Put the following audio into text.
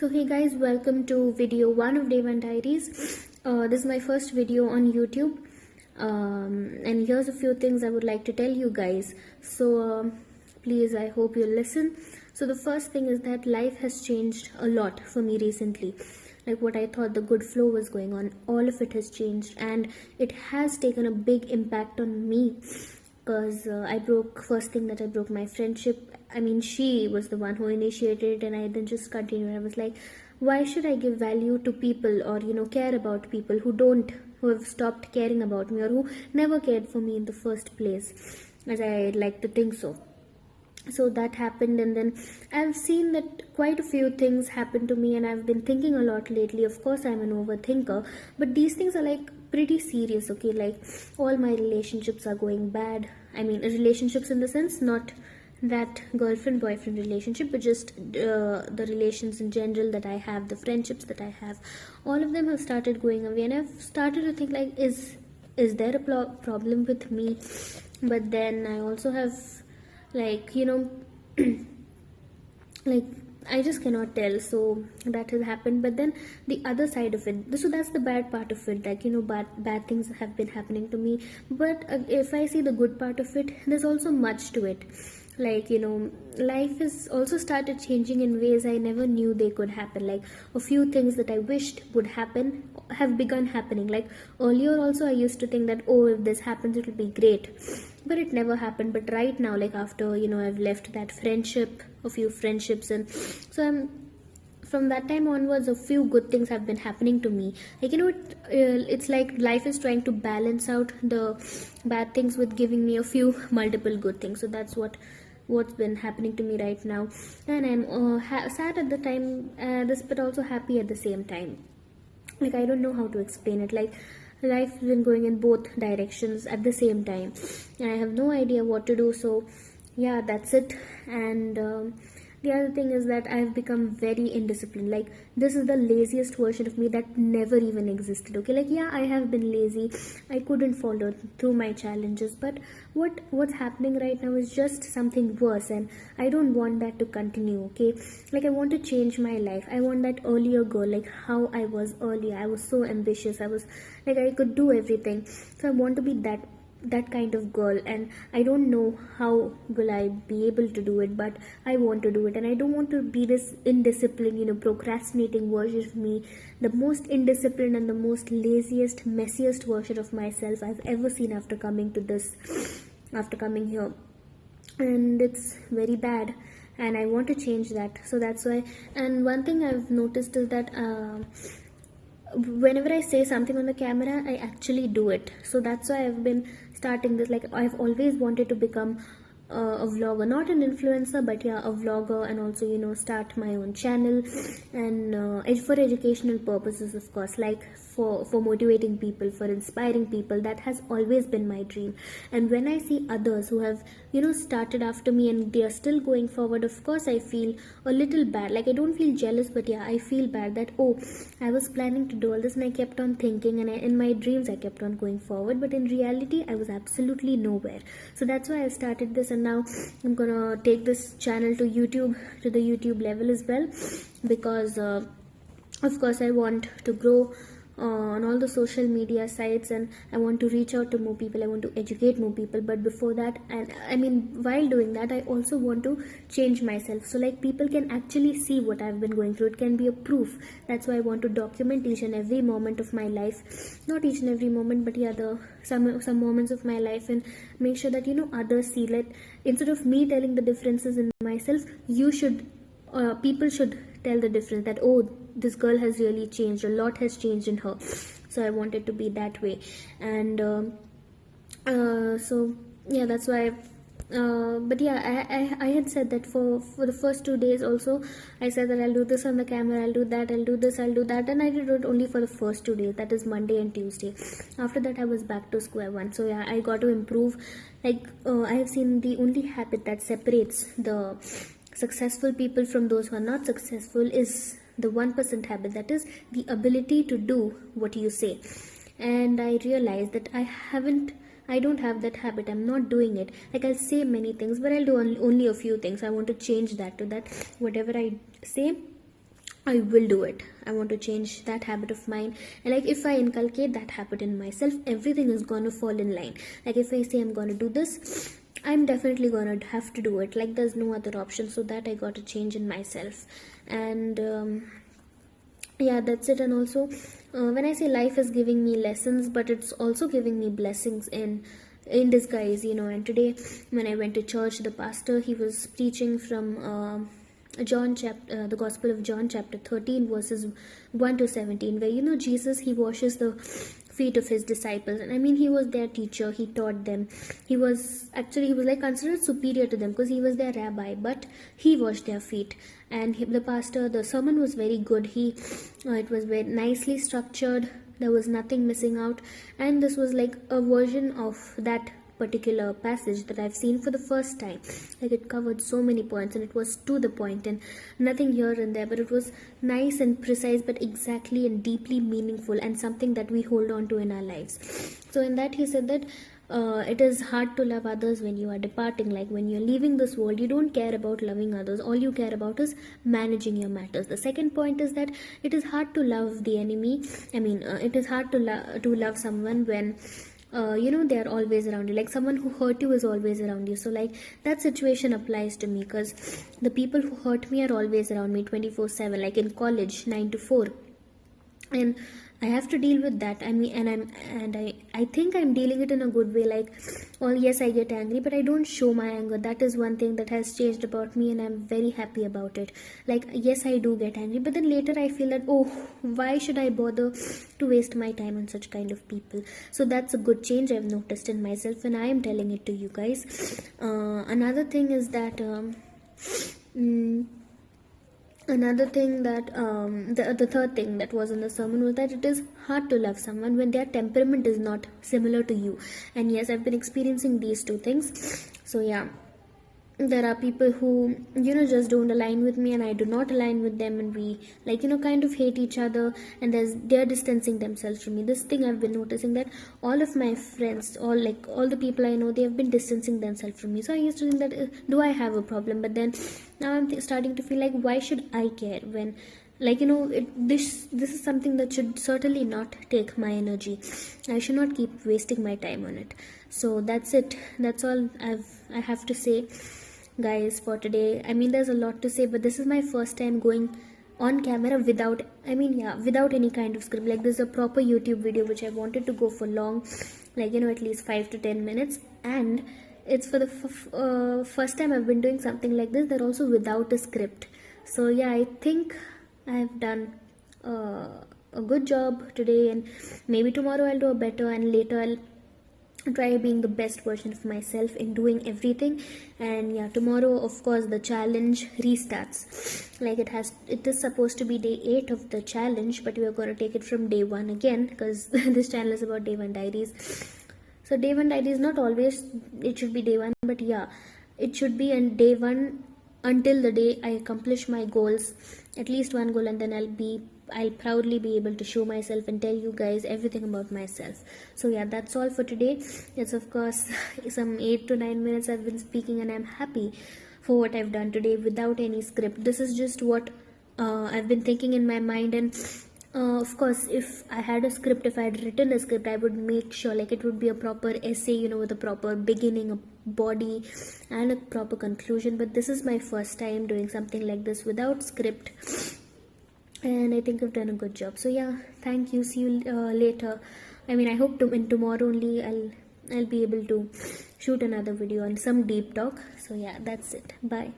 So hey guys, welcome to video 1 of Day 1 Diaries. This is my first video on YouTube, and here's a few things I would like to tell you guys. So please, I hope you listen. So the first thing is that life has changed a lot for me recently. Like what I thought the good flow was going on, all of it has changed, and it has taken a big impact on me. Because first thing that I broke my friendship. I mean, she was the one who initiated it, and I then just continued. I was like, why should I give value to people or, care about people who have stopped caring about me or who never cared for me in the first place, as I like to think so. So that happened, and then I've seen that quite a few things happen to me, and I've been thinking a lot lately. Of course, I'm an overthinker, but these things are like pretty serious, okay? Like all my relationships are going bad. I mean, relationships in the sense, not that girlfriend boyfriend relationship, but just the relations in general that I have, the friendships that I have, all of them have started going away, and I've started to think like, is there a problem with me? But then I also have, like, like, I just cannot tell. So that has happened. But then the other side of it, so that's the bad part of it, like, bad things have been happening to me. But if I see the good part of it, there's also much to it. Like, life has also started changing in ways I never knew they could happen. Like a few things that I wished would happen have begun happening. Like earlier also I used to think that, oh, if this happens it will be great, but it never happened. But right now, like after I've left that friendship, a few friendships, and so from that time onwards, a few good things have been happening to me. Like, it's like life is trying to balance out the bad things with giving me a few multiple good things. So that's what's been happening to me right now, and I'm sad at the time, but also happy at the same time. Like, I don't know how to explain it. Like, life has been going in both directions at the same time, and I have no idea what to do. So yeah, that's it. And the other thing is that I've become very indisciplined. Like, this is the laziest version of me that never even existed, okay? Like, yeah, I have been lazy, I couldn't follow through my challenges, but what's happening right now is just something worse, and I don't want that to continue, okay? Like, I want to change my life. I want that earlier girl, like how I was earlier. I was so ambitious, I was like, I could do everything. So I want to be that kind of girl, and I don't know how will I be able to do it, but I want to do it. And I don't want to be this indisciplined, procrastinating version of me, the most indisciplined and the most laziest, messiest version of myself I've ever seen after coming here. And it's very bad, and I want to change that. So that's why. And one thing I've noticed is that whenever I say something on the camera, I actually do it. So that's why I've been starting this. Like, I've always wanted to become a vlogger, not an influencer, but yeah, a vlogger, and also start my own channel, and for educational purposes, of course, like for motivating people, for inspiring people. That has always been my dream. And when I see others who have started after me and they are still going forward, of course I feel a little bad. Like, I don't feel jealous, but yeah, I feel bad that, oh, I was planning to do all this and I kept on thinking, and in my dreams I kept on going forward, but in reality I was absolutely nowhere. So that's why I started this, and now I'm gonna take this channel to the YouTube level as well, because of course I want to grow on all the social media sites, and I want to reach out to more people. I want to educate more people. But before that, and I mean, while doing that, I also want to change myself, so like people can actually see what I've been going through. It can be a proof. That's why I want to document each and every moment of my life. Not each and every moment, but yeah, some moments of my life, and make sure that others see. Like, instead of me telling the differences in myself, people should tell the difference, that, oh, this girl has really changed, a lot has changed in her. So I wanted to be that way. And so yeah, that's why but yeah, I had said that for the first 2 days also, I said that I'll do this on the camera, I'll do that, I'll do this, I'll do that, and I did it only for the first 2 days, that is Monday and Tuesday. After that I was back to square one. So yeah, I got to improve. Like, I have seen the only habit that separates the successful people from those who are not successful is the 1% habit, that is the ability to do what you say. And I realized that I don't have that habit. I'm not doing it. Like, I'll say many things, but I'll do only a few things. I want to change that to that. Whatever I say, I will do it. I want to change that habit of mine. And like if I inculcate that habit in myself, everything is gonna fall in line. Like if I say I'm gonna do this, I'm definitely gonna have to do it. Like there's no other option. So that I got to change in myself. And yeah, that's it. And also, when I say life is giving me lessons, but it's also giving me blessings in disguise, you know. And today when I went to church, the pastor, he was preaching from the Gospel of John chapter 13 verses 1 to 17, where, you know, Jesus, he washes the feet of his disciples. And I mean, he was their teacher, he taught them. He was like considered superior to them because he was their rabbi, but he washed their feet. And the sermon was very good. It was very nicely structured, there was nothing missing out. And this was like a version of that particular passage that I've seen for the first time. Like it covered so many points and it was to the point and nothing here and there, but it was nice and precise, but exactly and deeply meaningful, and something that we hold on to in our lives. So in that he said that it is hard to love others when you are departing. Like when you're leaving this world, you don't care about loving others. All you care about is managing your matters. The second point is that it is hard to love the enemy. It is hard to love someone when you know, they are always around you. Like someone who hurt you is always around you. So like that situation applies to me, because the people who hurt me are always around me 24/7, like in college 9 to 4, and I have to deal with that. I think I'm dealing it in a good way. Like, well, yes, I get angry, but I don't show my anger. That is one thing that has changed about me, and I'm very happy about it. Like, yes, I do get angry, but then later I feel that, oh, why should I bother to waste my time on such kind of people? So that's a good change I've noticed in myself, and I am telling it to you guys. Another thing is that another thing that the third thing that was in the sermon was that it is hard to love someone when their temperament is not similar to you. And yes, I've been experiencing these two things. So yeah, there are people who, you know, just don't align with me, and I do not align with them, and we, like, you know, kind of hate each other, and they're distancing themselves from me. This thing I've been noticing, that all of my friends, all the people I know, they have been distancing themselves from me. So I used to think that do I have a problem? But then now I'm starting to feel like, why should I care when, like, you know, this is something that should certainly not take my energy. I should not keep wasting my time on it. So that's it. That's all I have to say, guys, for today. I mean, there's a lot to say, but this is my first time going on camera without any kind of script. Like, this is a proper YouTube video which I wanted to go for long, like, you know, at least 5 to 10 minutes, and it's for the first time I've been doing something like this, that also without a script. So yeah, I think I've done a good job today, and maybe tomorrow I'll do a better, and later I'll try being the best version of myself in doing everything. And yeah, tomorrow, of course, the challenge restarts. Like, it is supposed to be day 8 of the challenge, but we are going to take it from day 1 again, because this channel is about day 1 diaries. So day 1 diaries, not always it should be day 1, but yeah, it should be on day 1 until the day I accomplish my goals, at least one goal, and then I'll proudly be able to show myself and tell you guys everything about myself. So yeah, that's all for today. It's of course some 8 to 9 minutes I've been speaking, and I'm happy for what I've done today without any script. This is just what I've been thinking in my mind, and of course, if I had a script, if I had written a script, I would make sure, like, it would be a proper essay, you know, with a proper beginning, a body, and a proper conclusion. But this is my first time doing something like this without script, and I think I've done a good job. So yeah, thank you. See you later. I mean, I hope in tomorrow only I'll be able to shoot another video on some deep talk. So yeah, that's it. Bye.